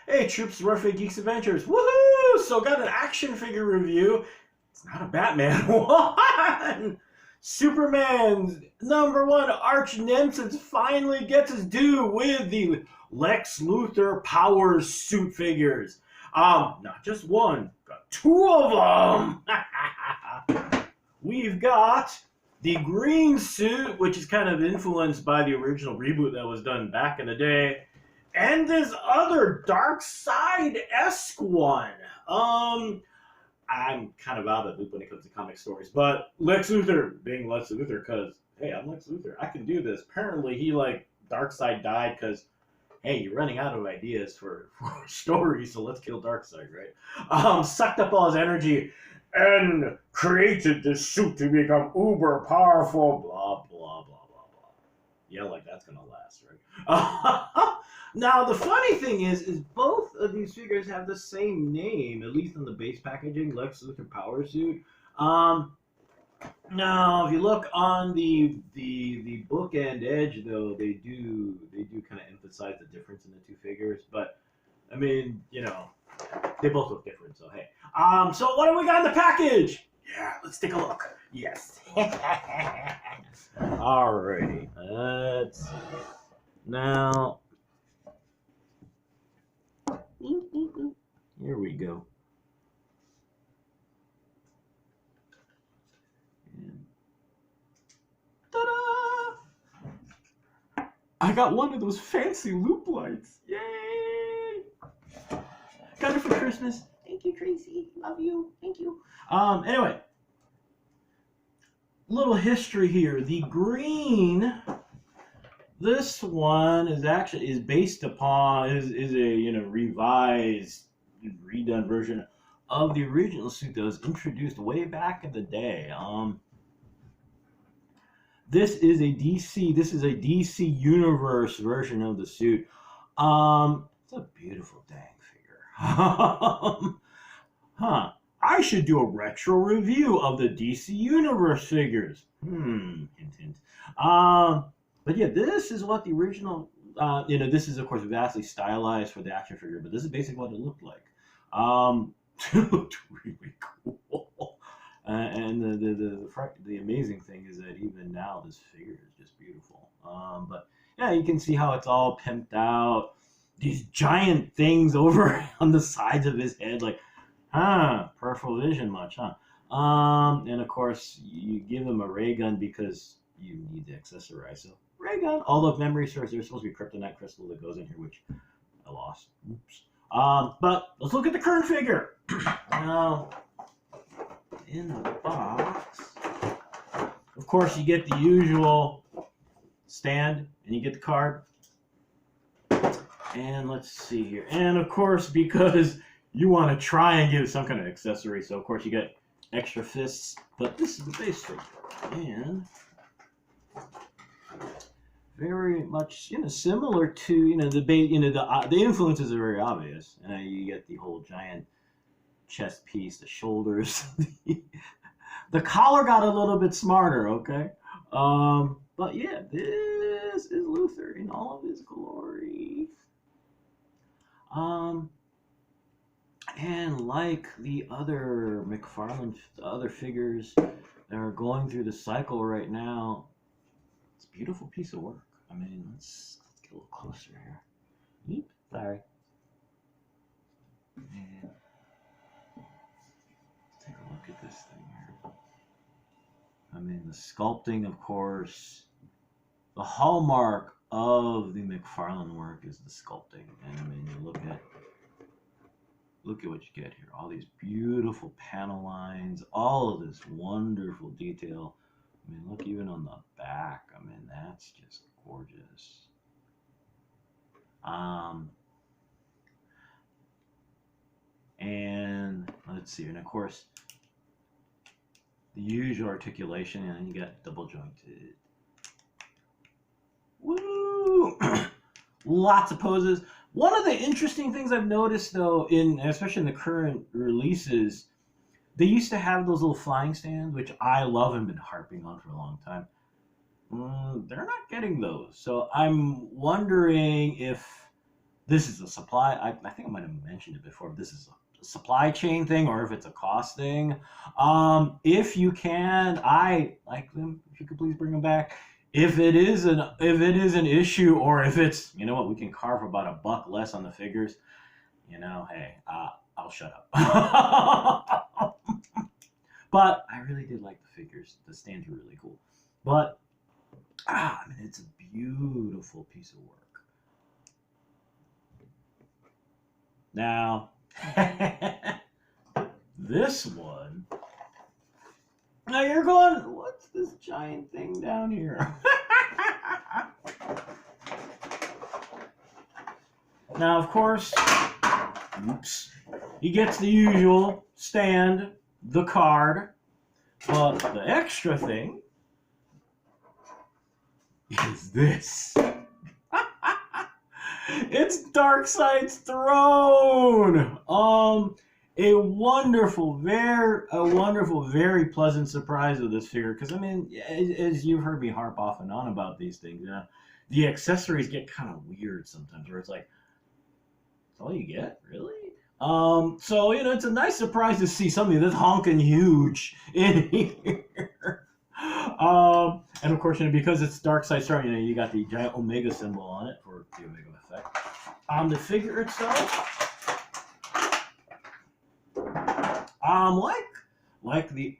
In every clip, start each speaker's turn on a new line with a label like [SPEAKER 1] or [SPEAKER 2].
[SPEAKER 1] Hey, troops, Roughly Geeks Adventures. Woohoo! So, got an action figure review. It's not a Batman one. Superman's #1 arch nemesis finally gets his due with the Lex Luthor Power Suit figures. Not just one, got two of them. We've got the green suit, which is kind of influenced by the original reboot that was done back in the day. And this other Darkseid-esque one. I'm kind of out of the loop when it comes to comic stories, but Lex Luthor being Lex Luthor, because, hey, I'm Lex Luthor. I can do this. Apparently, Darkseid died because, hey, you're running out of ideas for stories, so let's kill Darkseid, right? Sucked up all his energy and created this suit to become uber powerful, blah, blah, blah, blah, blah. Yeah, like that's going to last, right? Now, the funny thing is both of these figures have the same name, at least on the base packaging, Lex Luthor Power Suit. Now, if you look on the bookend edge, though, they do kind of emphasize the difference in the two figures. But, I mean, they both look different, so hey. So what do we got in the package? Yeah, let's take a look. Yes. Alrighty. Let's see. Now... here we go. And ta-da! I got one of those fancy loop lights. Yay! Got it for Christmas. Thank you, Tracy. Love you. Thank you. Anyway, little history here. The green. This one is based upon is a revised, redone version of the original suit that was introduced way back in the day. This is a DC Universe version of the suit. It's a beautiful dang figure. I should do a retro review of the DC Universe figures. Hint, hint. But yeah, this is what the original, this is of course vastly stylized for the action figure, but this is basically what it looked like. It looked really cool. And the amazing thing is that even now this figure is just beautiful. But yeah, you can see how it's all pimped out. These giant things over on the sides of his head, like, peripheral vision much, huh? And of course, you give him a ray gun because you need to accessorize. So ray gun. Although if memory serves, there's supposed to be a kryptonite crystal that goes in here, which I lost. Oops. But let's look at the current figure. Now, in the box, of course, you get the usual stand, and you get the card. And let's see here. And of course, because you want to try and give some kind of accessory, so of course you get extra fists. But this is the base figure, and very much similar to the influences are very obvious. You get the whole giant chest piece, the shoulders. The collar got a little bit smarter, okay? But yeah, this is Luthor in all of his glory. And like the other McFarlane, other figures that are going through the cycle right now, it's a beautiful piece of work. I mean, let's get a little closer here. Eep, sorry. And let's take a look at this thing here. I mean, the sculpting, of course, the hallmark of the McFarlane work is the sculpting. And I mean, you look at what you get here. All these beautiful panel lines, all of this wonderful detail. I mean, look even on the back. I mean, that's just gorgeous. And let's see, and of course, the usual articulation, and then you got double jointed. Woo! Lots of poses. One of the interesting things I've noticed, though, especially in the current releases, they used to have those little flying stands, which I love and been harping on for a long time. They're not getting those. So I'm wondering if this is a supply. I think I might have mentioned it before. But this is a supply chain thing, or if it's a cost thing. If you can, I like them. If you could please bring them back. If it is an issue, or if it's, you know what, we can carve about $1 less on the figures. You know, hey, I'll shut up. But I really did like the figures. The stands were really cool. But I mean, it's a beautiful piece of work. Now, this one. Now you're going, what's this giant thing down here? Now, of course, oops, he gets the usual stand, the card, but the extra thing is this. It's Darkseid's throne. A wonderful, very pleasant surprise with this figure. Because I mean, as you've heard me harp off and on about these things, you know, the accessories get kind of weird sometimes, where it's like, that's all you get, really? So you know, it's a nice surprise to see something this honking huge in here. And of course, you know, because it's Darkseid Star, you know, you got the giant Omega symbol on it for the Omega effect. The figure itself, like the,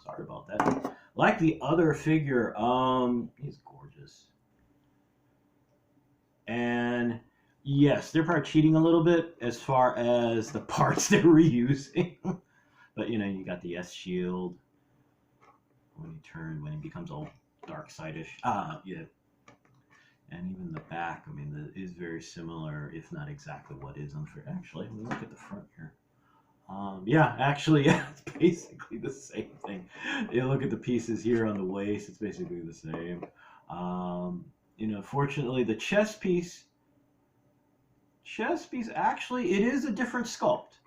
[SPEAKER 1] sorry about that, like the other figure, he's gorgeous. And yes, they're probably cheating a little bit as far as the parts they're reusing. But you know, you got the S shield when he becomes all Darkseidish. Yeah. And even the back, I mean, that is very similar, if not exactly what is unfair. Actually, let me look at the front here. Yeah, actually, yeah, it's basically the same thing. You look at the pieces here on the waist, it's basically the same. You know, fortunately, the chest piece, actually, it is a different sculpt.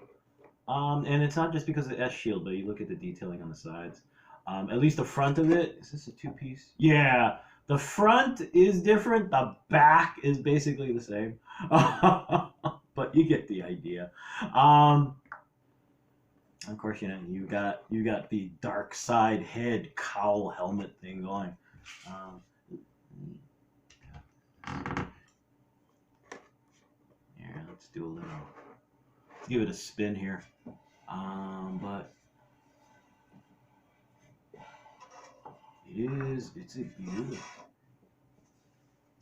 [SPEAKER 1] And it's not just because of the S shield, but you look at the detailing on the sides. At least the front of it, is this a two-piece? Yeah, the front is different. The back is basically the same. But you get the idea. Of course, you know, you got the Darkseid head cowl helmet thing going. Yeah, let's do a little. Let's give it a spin here. But it's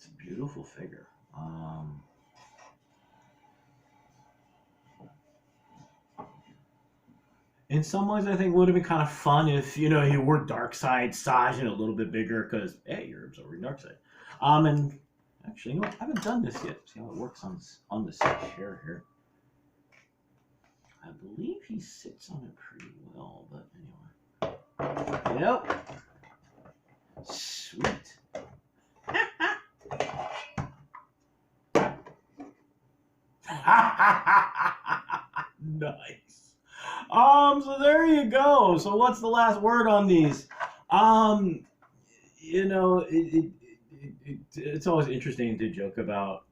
[SPEAKER 1] a beautiful figure. In some ways, I think it would have been kind of fun if, you know, you were Darkseid size and a little bit bigger, because hey, you're absorbing Darkseid. And actually, you know what? I haven't done this yet. See how it works on this chair here. I believe he sits on it pretty well, but anyway. Yep. Sweet. Nice. So there you go. So what's the last word on these? You know, it's always interesting to joke about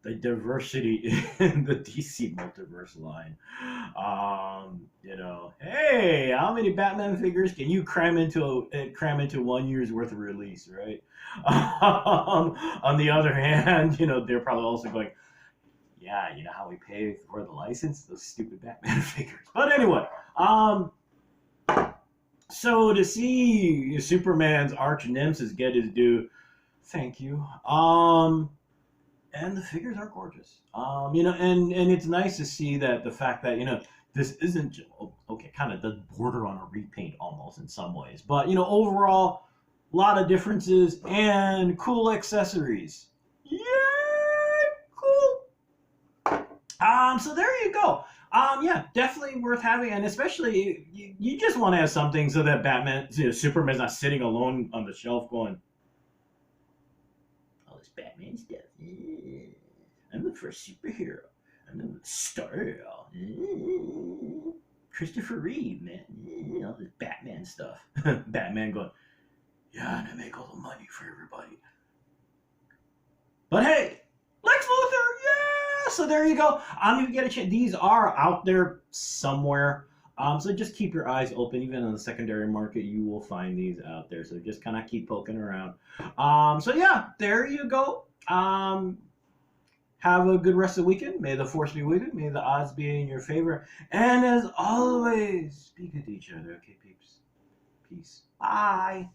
[SPEAKER 1] the diversity in the DC Multiverse line. You know, hey, how many Batman figures can you cram into 1 year's worth of release, right? On the other hand, you know, they're probably also going, yeah, you know how we pay for the license? Those stupid Batman figures. But anyway, so to see Superman's arch nemesis get his due, thank you. And the figures are gorgeous. You know, and it's nice to see that the fact that, you know, this isn't, okay, kind of does border on a repaint almost in some ways. But, you know, overall, a lot of differences and cool accessories. Yay! Cool. So there you go. Yeah, definitely worth having, and especially you just want to have something so that Batman, you know, Superman's not sitting alone on the shelf going, all this Batman stuff. I'm the first superhero. I'm the star. Christopher Reeve, man. All this Batman stuff. Batman going, yeah, and I make all the money for everybody. so there you go. If you get a chance, these are out there somewhere. So just keep your eyes open. Even on the secondary market, you will find these out there. So just kind of keep poking around. So yeah, there you go. Have a good rest of the weekend. May the force be with you. May the odds be in your favor. And as always, be good to each other. Okay, peeps. Peace. Bye.